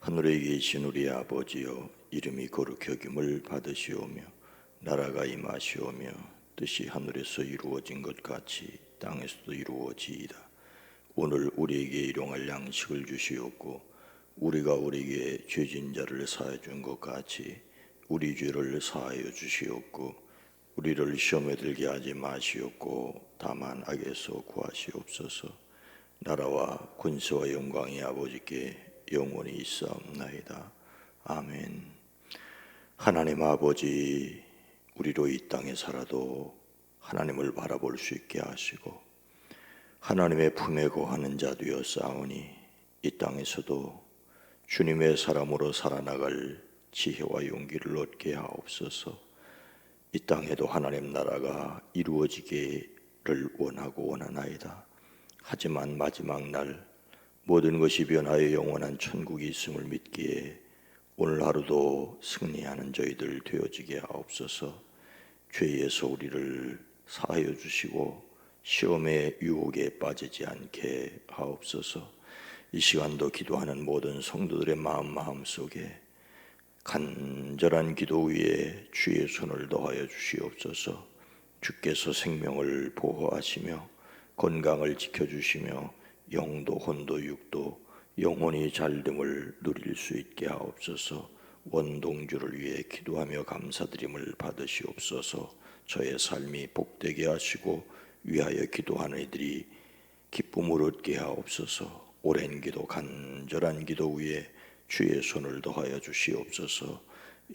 하늘에 계신 우리 아버지여, 이름이 거룩히 여김을 받으시오며 나라가 임하시오며 뜻이 하늘에서 이루어진 것 같이 땅에서도 이루어지이다. 오늘 우리에게 일용할 양식을 주시옵고 우리가 우리에게 죄진 자를 사하여 준 것 같이 우리 죄를 사하여 주시옵고 우리를 시험에 들게 하지 마시옵고 다만 악에서 구하시옵소서. 나라와 권세와 영광이 아버지께 영원히 있사옵나이다. 아멘. 하나님 아버지, 우리로 이 땅에 살아도 하나님을 바라볼 수 있게 하시고 하나님의 품에 거하는 자 되었사오니 이 땅에서도 주님의 사람으로 살아나갈 지혜와 용기를 얻게 하옵소서. 이 땅에도 하나님 나라가 이루어지기를 원하고 원하나이다. 하지만 마지막 날 모든 것이 변하여 영원한 천국이 있음을 믿기에 오늘 하루도 승리하는 저희들 되어지게 하옵소서. 죄에서 우리를 사하여 주시고 시험의 유혹에 빠지지 않게 하옵소서. 이 시간도 기도하는 모든 성도들의 마음속에 간절한 기도 위에 주의 손을 더하여 주시옵소서. 주께서 생명을 보호하시며 건강을 지켜주시며 영도 혼도 육도 영혼이 잘됨을 누릴 수 있게 하옵소서. 원동주를 위해 기도하며 감사드림을 받으시옵소서. 저의 삶이 복되게 하시고 위하여 기도하는 이들이 기쁨을 얻게 하옵소서. 오랜 기도 간절한 기도 위에 주의 손을 더하여 주시옵소서.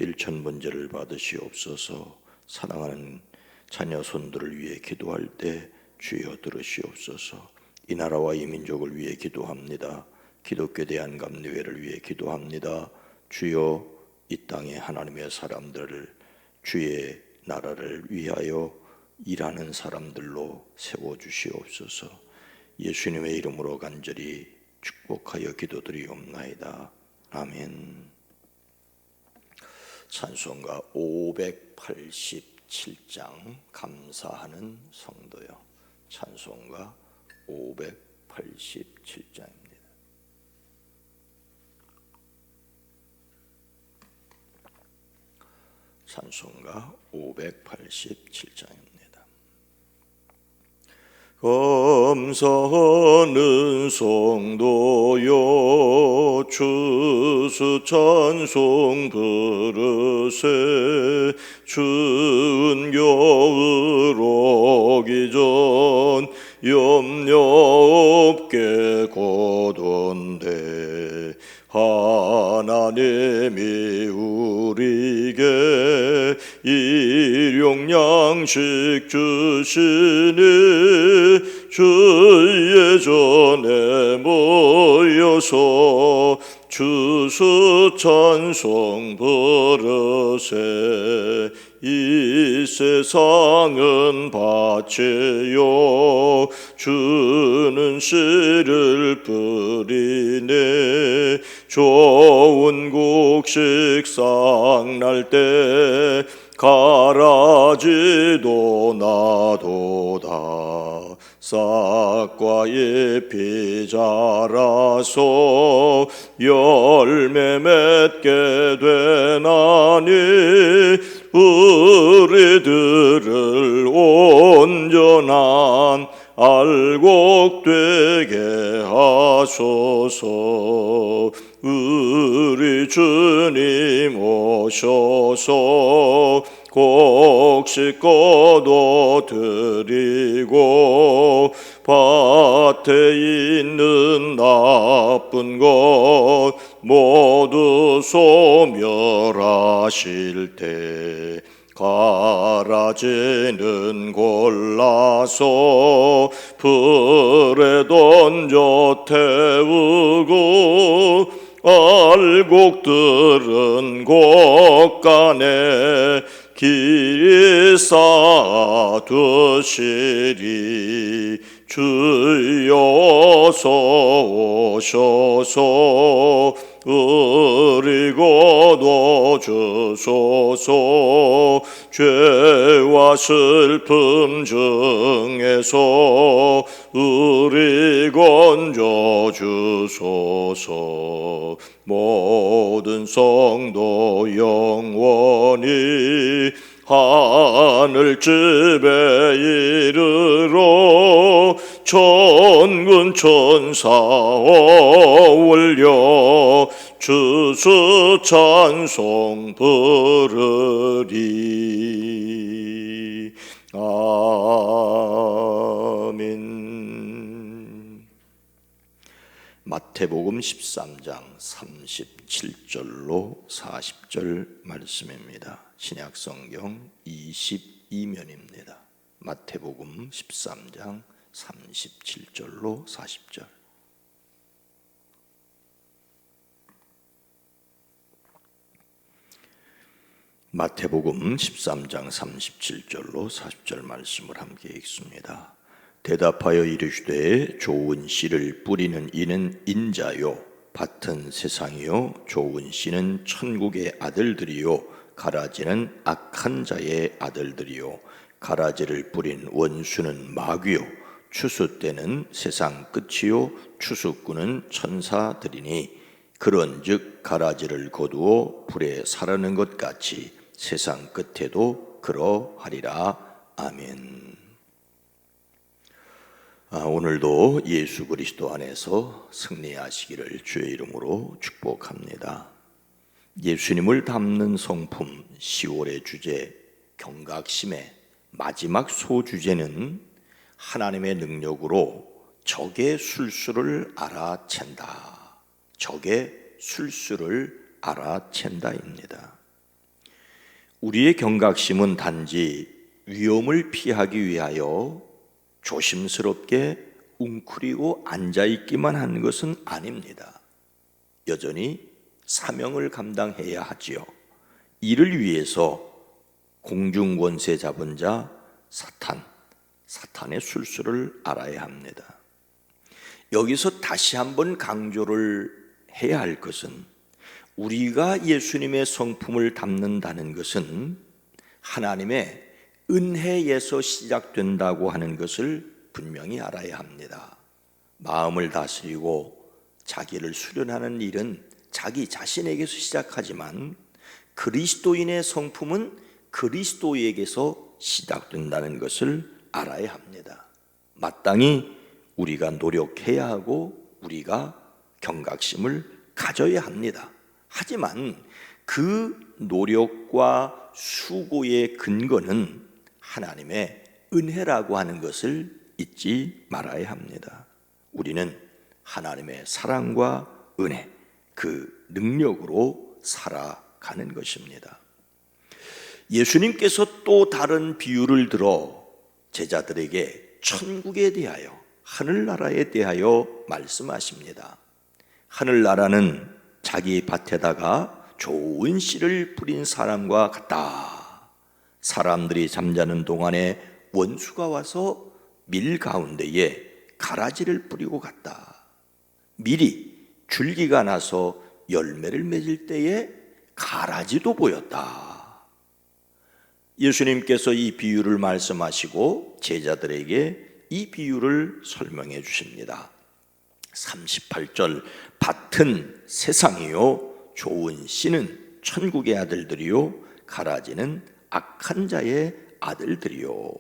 일천번제를 받으시옵소서. 사랑하는 자녀 손들을 위해 기도할 때 주여 들으시옵소서. 이 나라와 이 민족을 위해 기도합니다. 기독교 대한감리회를 위해 기도합니다. 주여 이 땅에 하나님의 사람들을 주의 나라를 위하여 일하는 사람들로 세워주시옵소서. 예수님의 이름으로 간절히 축복하여 기도드리옵나이다. 아멘. 찬송가 587장 감사하는 성도요. 찬송가 587장입니다. 찬송가 587장입니다. 감사하는 성도여, 추수 찬송 부르세. 추운 겨울 오기 전 염려 없게 거둔대. 하나님이 우리에게 일용 양식 주시니 주의 전에 모여서 추수 찬송 부르세. 이 세상은 밭이요 주는 씨를 뿌리네. 좋은 곡식 싹날 때 가라지도 나도다. 싹과 잎이 자라서 열매 맺게 되나니 우리들을 온전한 알곡 되게 하소서. 우리 주님 오셔서 곡식 거둬 드리고 밭에 있는 나쁜 것 모두 소멸하실 때 가라지는 골라서 불에 던져 태우고 알곡들은 곳간에 길이 쌓아두시리. 주여 어서 오셔서 우리 거둬 주소서. 죄와 슬픔 중에서 우리 건져 주소서. 모든 성도 영원히 하늘집에 이르러 천군 천사 올려 주수 찬송 부르리. 아멘. 마태복음 13장 37절로 40절 말씀입니다. 신약성경 22면입니다. 마태복음 13장 37절로 40절. 마태복음 13장 37절로 40절 말씀을 함께 읽습니다. 대답하여 이르시되 좋은 씨를 뿌리는 이는 인자요 밭은 세상이요 좋은 씨는 천국의 아들들이요 가라지는 악한 자의 아들들이요 가라지를 뿌린 원수는 마귀요 추수 때는 세상 끝이요 추수꾼은 천사들이니 그런즉 가라지를 거두어 불에 사르는 것 같이 세상 끝에도 그러하리라. 아멘. 오늘도 예수 그리스도 안에서 승리하시기를 주의 이름으로 축복합니다. 예수님을 담는 성품 10월의 주제 경각심의 마지막 소주제는 하나님의 능력으로 적의 술수를 알아챈다. 적의 술수를 알아챈다입니다. 우리의 경각심은 단지 위험을 피하기 위하여 조심스럽게 웅크리고 앉아있기만 한 것은 아닙니다. 여전히 사명을 감당해야 하지요. 이를 위해서 공중권세 잡은 자 사탄의 술수를 알아야 합니다. 여기서 다시 한번 강조를 해야 할 것은 우리가 예수님의 성품을 담는다는 것은 하나님의 은혜에서 시작된다고 하는 것을 분명히 알아야 합니다. 마음을 다스리고 자기를 수련하는 일은 자기 자신에게서 시작하지만 그리스도인의 성품은 그리스도에게서 시작된다는 것을 알아야 합니다. 마땅히 우리가 노력해야 하고 우리가 경각심을 가져야 합니다. 하지만 그 노력과 수고의 근거는 하나님의 은혜라고 하는 것을 잊지 말아야 합니다. 우리는 하나님의 사랑과 은혜, 그 능력으로 살아가는 것입니다. 예수님께서 또 다른 비유를 들어 제자들에게 천국에 대하여, 하늘나라에 대하여 말씀하십니다. 하늘나라는 자기 밭에다가 좋은 씨를 뿌린 사람과 같다. 사람들이 잠자는 동안에 원수가 와서 밀 가운데에 가라지를 뿌리고 갔다. 밀이 줄기가 나서 열매를 맺을 때에 가라지도 보였다. 예수님께서 이 비유를 말씀하시고 제자들에게 이 비유를 설명해 주십니다. 38절 밭은 세상이요 좋은 씨는 천국의 아들들이요 가라지는 악한 자의 아들들이요.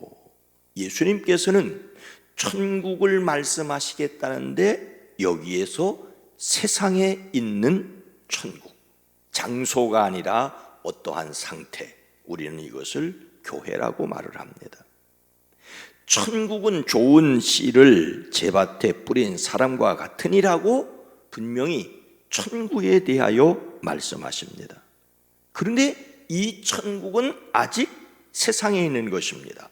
예수님께서는 천국을 말씀하시겠다는데 여기에서 세상에 있는 천국, 장소가 아니라 어떠한 상태, 우리는 이것을 교회라고 말을 합니다. 천국은 좋은 씨를 제 밭에 뿌린 사람과 같으니라고 분명히 천국에 대하여 말씀하십니다. 그런데 이 천국은 아직 세상에 있는 것입니다.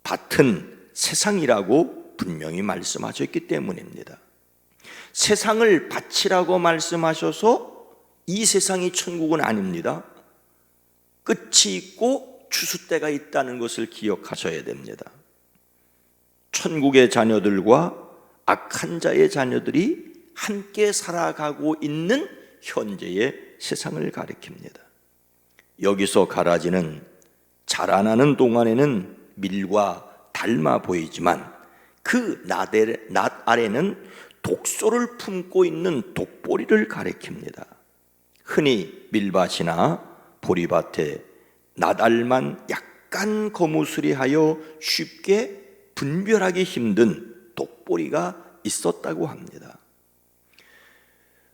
밭은 세상이라고 분명히 말씀하셨기 때문입니다. 세상을 밭이라고 말씀하셔서 이 세상이 천국은 아닙니다. 끝이 있고 추수 때가 있다는 것을 기억하셔야 됩니다. 천국의 자녀들과 악한 자의 자녀들이 함께 살아가고 있는 현재의 세상을 가리킵니다. 여기서 가라지는 자라나는 동안에는 밀과 닮아 보이지만 그 낫 아래는 독소를 품고 있는 독보리를 가리킵니다. 흔히 밀밭이나 보리밭에 낫알만 약간 거무스리하여 쉽게 분별하기 힘든 독보리가 있었다고 합니다.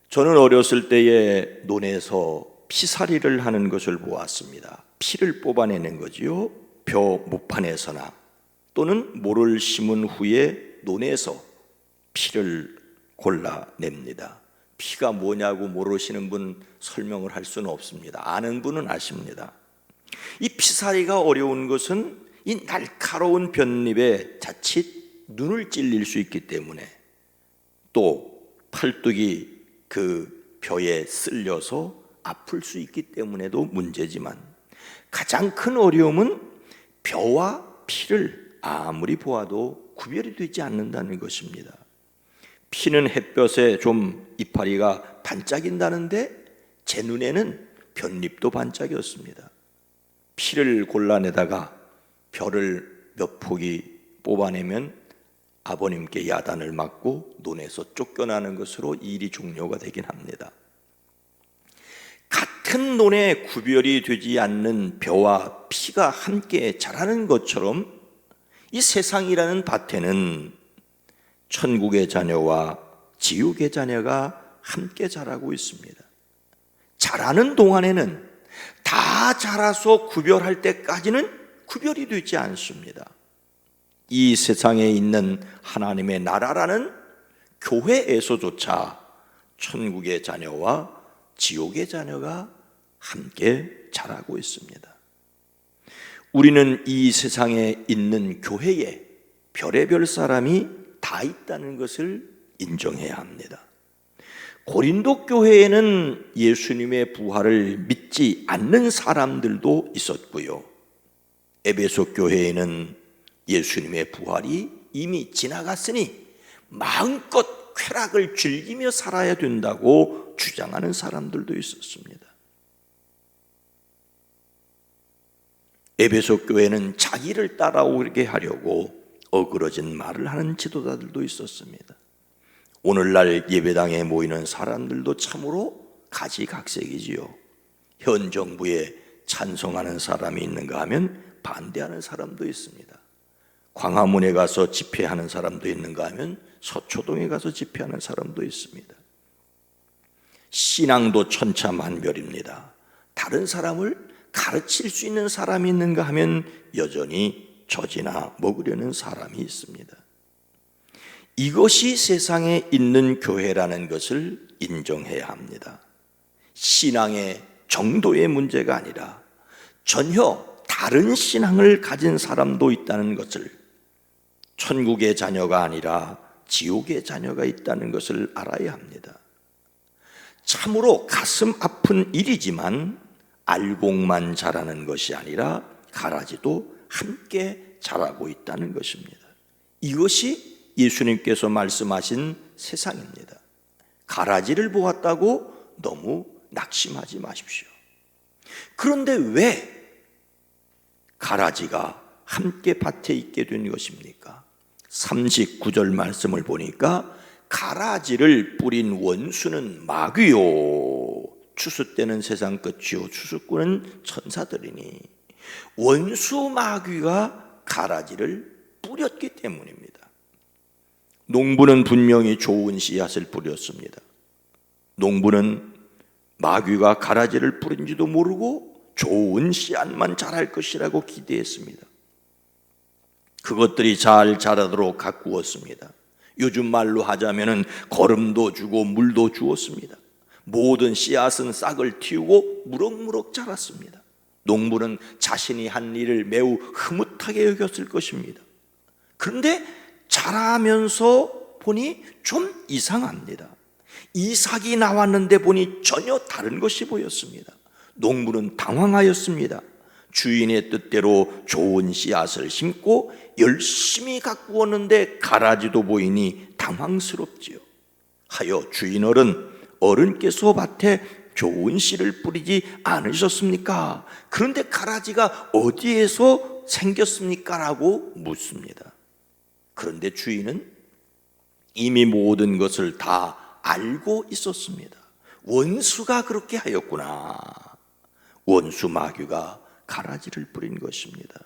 저는 어렸을 때에 논에서 피살이를 하는 것을 보았습니다. 피를 뽑아내는 거지요. 벼 모판에서나 또는 모를 심은 후에 논에서 피를 골라냅니다. 피가 뭐냐고 모르시는 분 설명을 할 수는 없습니다. 아는 분은 아십니다. 이 피살이가 어려운 것은 이 날카로운 볏잎에 자칫 눈을 찔릴 수 있기 때문에, 또 팔뚝이 그 벼에 쓸려서 아플 수 있기 때문에도 문제지만, 가장 큰 어려움은 벼와 피를 아무리 보아도 구별이 되지 않는다는 것입니다. 피는 햇볕에 좀 이파리가 반짝인다는데 제 눈에는 볏잎도 반짝였습니다. 피를 골라내다가 벼를 몇 포기 뽑아내면 아버님께 야단을 맞고 논에서 쫓겨나는 것으로 일이 종료가 되긴 합니다. 같은 논에 구별이 되지 않는 벼와 피가 함께 자라는 것처럼 이 세상이라는 밭에는 천국의 자녀와 지옥의 자녀가 함께 자라고 있습니다. 자라는 동안에는 다 자라서 구별할 때까지는 구별이 되지 않습니다. 이 세상에 있는 하나님의 나라라는 교회에서조차 천국의 자녀와 지옥의 자녀가 함께 자라고 있습니다. 우리는 이 세상에 있는 교회에 별의별 사람이 다 있다는 것을 인정해야 합니다. 고린도 교회에는 예수님의 부활을 믿지 않는 사람들도 있었고요, 에베소 교회에는 예수님의 부활이 이미 지나갔으니 마음껏 쾌락을 즐기며 살아야 된다고 주장하는 사람들도 있었습니다. 에베소 교회는 자기를 따라오게 하려고 어그러진 말을 하는 지도자들도 있었습니다. 오늘날 예배당에 모이는 사람들도 참으로 가지각색이지요. 현 정부에 찬성하는 사람이 있는가 하면 반대하는 사람도 있습니다. 광화문에 가서 집회하는 사람도 있는가 하면 서초동에 가서 집회하는 사람도 있습니다. 신앙도 천차만별입니다. 다른 사람을 가르칠 수 있는 사람이 있는가 하면 여전히 젖이나 먹으려는 사람이 있습니다. 이것이 세상에 있는 교회라는 것을 인정해야 합니다. 신앙의 정도의 문제가 아니라 전혀 다른 신앙을 가진 사람도 있다는 것을, 천국의 자녀가 아니라 지옥의 자녀가 있다는 것을 알아야 합니다. 참으로 가슴 아픈 일이지만 알곡만 자라는 것이 아니라 가라지도 함께 자라고 있다는 것입니다. 이것이 예수님께서 말씀하신 세상입니다. 가라지를 보았다고 너무 낙심하지 마십시오. 그런데 왜 가라지가 함께 밭에 있게 된 것입니까? 39절 말씀을 보니까 가라지를 뿌린 원수는 마귀요, 추수 때는 세상 끝이요 추수꾼은 천사들이니, 원수 마귀가 가라지를 뿌렸기 때문입니다. 농부는 분명히 좋은 씨앗을 뿌렸습니다. 농부는 마귀가 가라지를 뿌린지도 모르고 좋은 씨앗만 자랄 것이라고 기대했습니다. 그것들이 잘 자라도록 가꾸었습니다. 요즘 말로 하자면은 거름도 주고 물도 주었습니다. 모든 씨앗은 싹을 틔우고 무럭무럭 자랐습니다. 농부는 자신이 한 일을 매우 흐뭇하게 여겼을 것입니다. 그런데 자라면서 보니 좀 이상합니다. 이삭이 나왔는데 보니 전혀 다른 것이 보였습니다. 농부는 당황하였습니다. 주인의 뜻대로 좋은 씨앗을 심고 열심히 가꾸었는데 가라지도 보이니 당황스럽지요. 하여 주인 어른께서 밭에 좋은 씨를 뿌리지 않으셨습니까? 그런데 가라지가 어디에서 생겼습니까? 라고 묻습니다. 그런데 주인은 이미 모든 것을 다 알고 있었습니다. 원수가 그렇게 하였구나. 원수 마귀가 가라지를 뿌린 것입니다.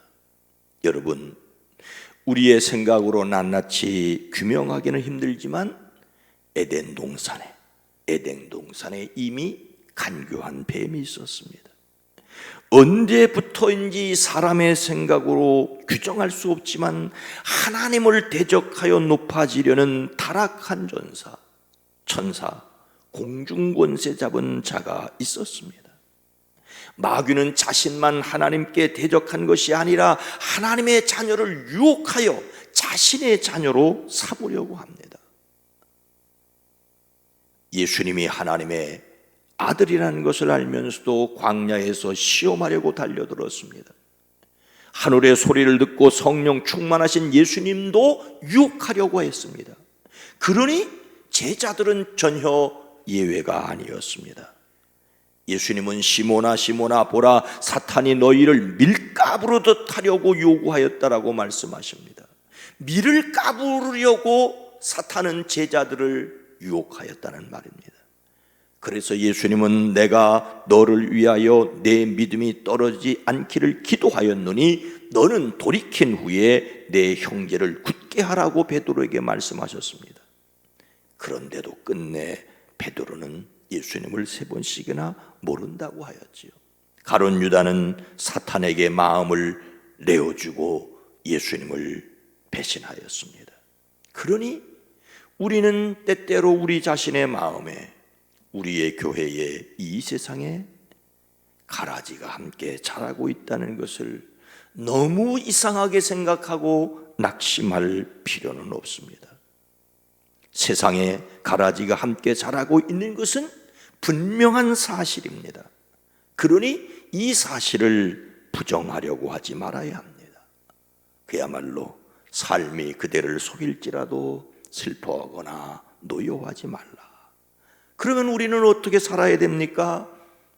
여러분, 우리의 생각으로 낱낱이 규명하기는 힘들지만 에덴 동산에 이미 간교한 뱀이 있었습니다. 언제부터인지 사람의 생각으로 규정할 수 없지만 하나님을 대적하여 높아지려는 타락한 천사, 공중권세 잡은 자가 있었습니다. 마귀는 자신만 하나님께 대적한 것이 아니라 하나님의 자녀를 유혹하여 자신의 자녀로 삼으려고 합니다. 예수님이 하나님의 아들이라는 것을 알면서도 광야에서 시험하려고 달려들었습니다. 하늘의 소리를 듣고 성령 충만하신 예수님도 유혹하려고 했습니다. 그러니 제자들은 전혀 예외가 아니었습니다. 예수님은 시몬아 시몬아 보라, 사탄이 너희를 밀가부르듯 하려고 요구하였다라고 말씀하십니다. 밀을 까부르려고 사탄은 제자들을 유혹하였다는 말입니다. 그래서 예수님은 내가 너를 위하여 내 믿음이 떨어지지 않기를 기도하였노니 너는 돌이킨 후에 내 형제를 굳게 하라고 베드로에게 말씀하셨습니다. 그런데도 끝내 베드로는 예수님을 3번씩이나 모른다고 하였지요. 가룟 유다는 사탄에게 마음을 내어주고 예수님을 배신하였습니다. 그러니 우리는 때때로 우리 자신의 마음에, 우리의 교회에, 이 세상에 가라지가 함께 자라고 있다는 것을 너무 이상하게 생각하고 낙심할 필요는 없습니다. 세상에 가라지가 함께 자라고 있는 것은 분명한 사실입니다. 그러니 이 사실을 부정하려고 하지 말아야 합니다. 그야말로 삶이 그대를 속일지라도 슬퍼하거나 노여워하지 말라. 그러면 우리는 어떻게 살아야 됩니까?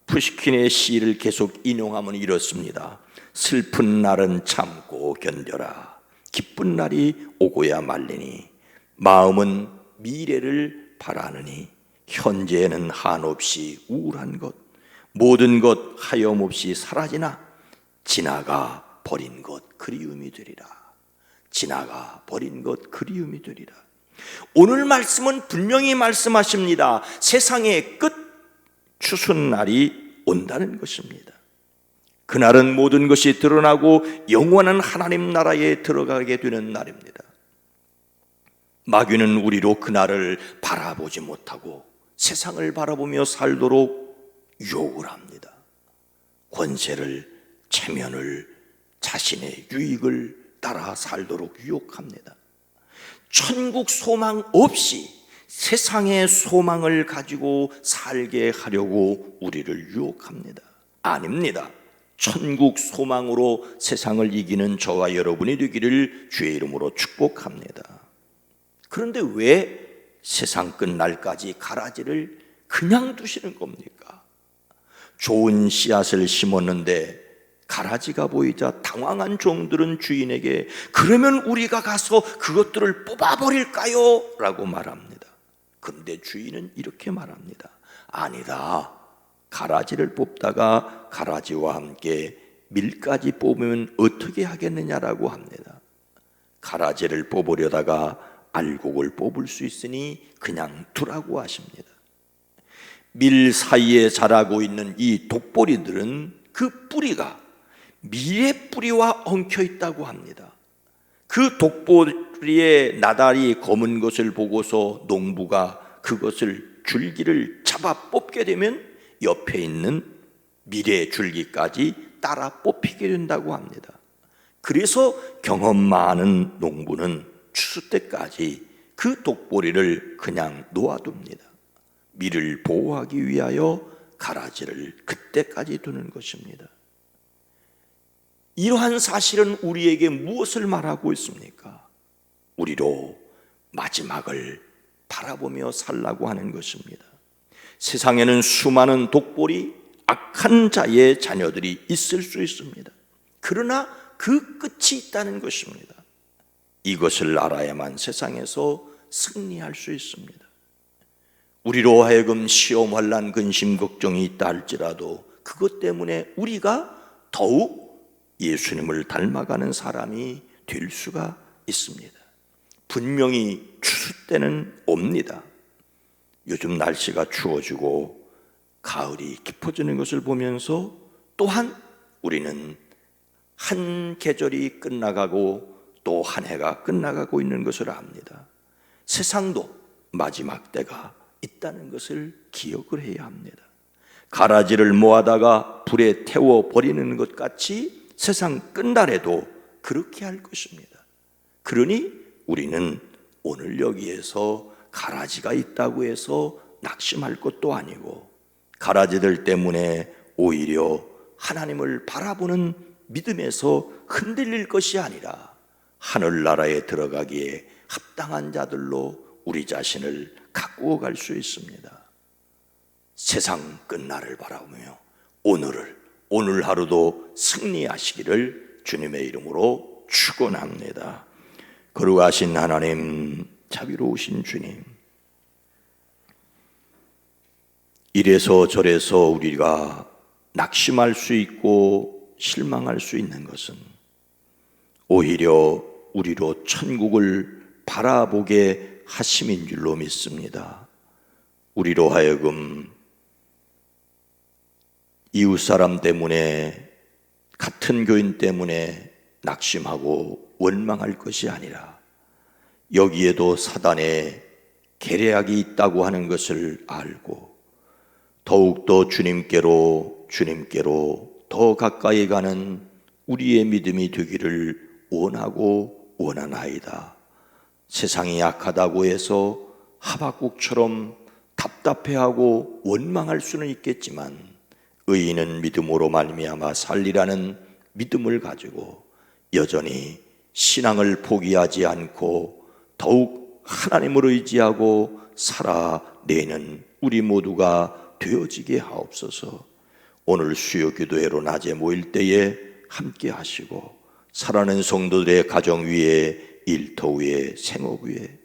푸시킨의 시를 계속 인용하면 이렇습니다. 슬픈 날은 참고 견뎌라. 기쁜 날이 오고야 말리니 마음은 미래를 바라느니 현재에는 한없이 우울한 것, 모든 것 하염없이 사라지나 지나가 버린 것 그리움이 되리라. 지나가 버린 것 그리움이 되리라. 오늘 말씀은 분명히 말씀하십니다. 세상의 끝 추순날이 온다는 것입니다. 그날은 모든 것이 드러나고 영원한 하나님 나라에 들어가게 되는 날입니다. 마귀는 우리로 그날을 바라보지 못하고 세상을 바라보며 살도록 유혹을 합니다. 권세를, 체면을, 자신의 유익을 따라 살도록 유혹합니다. 천국 소망 없이 세상의 소망을 가지고 살게 하려고 우리를 유혹합니다. 아닙니다. 천국 소망으로 세상을 이기는 저와 여러분이 되기를 주의 이름으로 축복합니다. 그런데 왜 세상 끝날까지 가라지를 그냥 두시는 겁니까? 좋은 씨앗을 심었는데 가라지가 보이자 당황한 종들은 주인에게 그러면 우리가 가서 그것들을 뽑아버릴까요? 라고 말합니다. 그런데 주인은 이렇게 말합니다. 아니다. 가라지를 뽑다가 가라지와 함께 밀까지 뽑으면 어떻게 하겠느냐라고 합니다. 가라지를 뽑으려다가 알곡을 뽑을 수 있으니 그냥 두라고 하십니다. 밀 사이에 자라고 있는 이 독보리들은 그 뿌리가 밀의 뿌리와 엉켜 있다고 합니다. 그 독보리의 나달이 검은 것을 보고서 농부가 그것을 줄기를 잡아 뽑게 되면 옆에 있는 밀의 줄기까지 따라 뽑히게 된다고 합니다. 그래서 경험 많은 농부는 추수 때까지 그 독보리를 그냥 놓아둡니다. 밀을 보호하기 위하여 가라지를 그때까지 두는 것입니다. 이러한 사실은 우리에게 무엇을 말하고 있습니까? 우리로 마지막을 바라보며 살라고 하는 것입니다. 세상에는 수많은 독볼이 악한 자의 자녀들이 있을 수 있습니다. 그러나 그 끝이 있다는 것입니다. 이것을 알아야만 세상에서 승리할 수 있습니다. 우리로 하여금 시험, 환난, 근심, 걱정이 있다 할지라도 그것 때문에 우리가 더욱 예수님을 닮아가는 사람이 될 수가 있습니다. 분명히 추수 때는 옵니다. 요즘 날씨가 추워지고 가을이 깊어지는 것을 보면서 또한 우리는 한 계절이 끝나가고 또 한 해가 끝나가고 있는 것을 압니다. 세상도 마지막 때가 있다는 것을 기억을 해야 합니다. 가라지를 모아다가 불에 태워 버리는 것 같이 세상 끝날에도 그렇게 할 것입니다. 그러니 우리는 오늘 여기에서 가라지가 있다고 해서 낙심할 것도 아니고, 가라지들 때문에 오히려 하나님을 바라보는 믿음에서 흔들릴 것이 아니라 하늘나라에 들어가기에 합당한 자들로 우리 자신을 가꾸어 갈 수 있습니다. 세상 끝날을 바라보며 오늘 하루도 승리하시기를 주님의 이름으로 축원합니다. 거룩하신 하나님, 자비로우신 주님, 이래서 저래서 우리가 낙심할 수 있고 실망할 수 있는 것은 오히려 우리로 천국을 바라보게 하심인 줄로 믿습니다. 우리로 하여금 이웃 사람 때문에, 같은 교인 때문에 낙심하고 원망할 것이 아니라 여기에도 사단의 계략이 있다고 하는 것을 알고 더욱더 주님께로 더 가까이 가는 우리의 믿음이 되기를 원하고 원하나이다. 세상이 약하다고 해서 하박국처럼 답답해하고 원망할 수는 있겠지만 의인은 믿음으로 말미암아 살리라는 믿음을 가지고 여전히 신앙을 포기하지 않고 더욱 하나님을 의지하고 살아내는 우리 모두가 되어지게 하옵소서. 오늘 수요 기도회로 낮에 모일 때에 함께 하시고 살아낸 성도들의 가정 위에, 일터 위에, 생업 위에,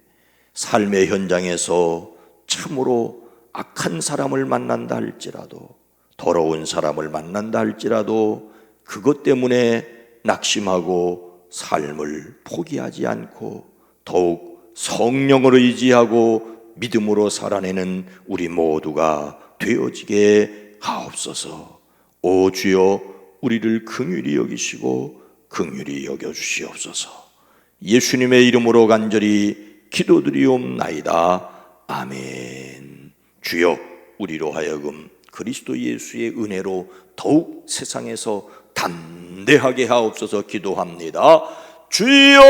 삶의 현장에서 참으로 악한 사람을 만난다 할지라도, 더러운 사람을 만난다 할지라도 그것 때문에 낙심하고 삶을 포기하지 않고 더욱 성령을 의지하고 믿음으로 살아내는 우리 모두가 되어지게 하옵소서. 오 주여, 우리를 긍휼히 여기시고 긍휼히 여겨주시옵소서. 예수님의 이름으로 간절히 기도드리옵나이다. 아멘. 주여, 우리로 하여금 그리스도 예수의 은혜로 더욱 세상에서 담대하게 하옵소서. 기도합니다. 주여!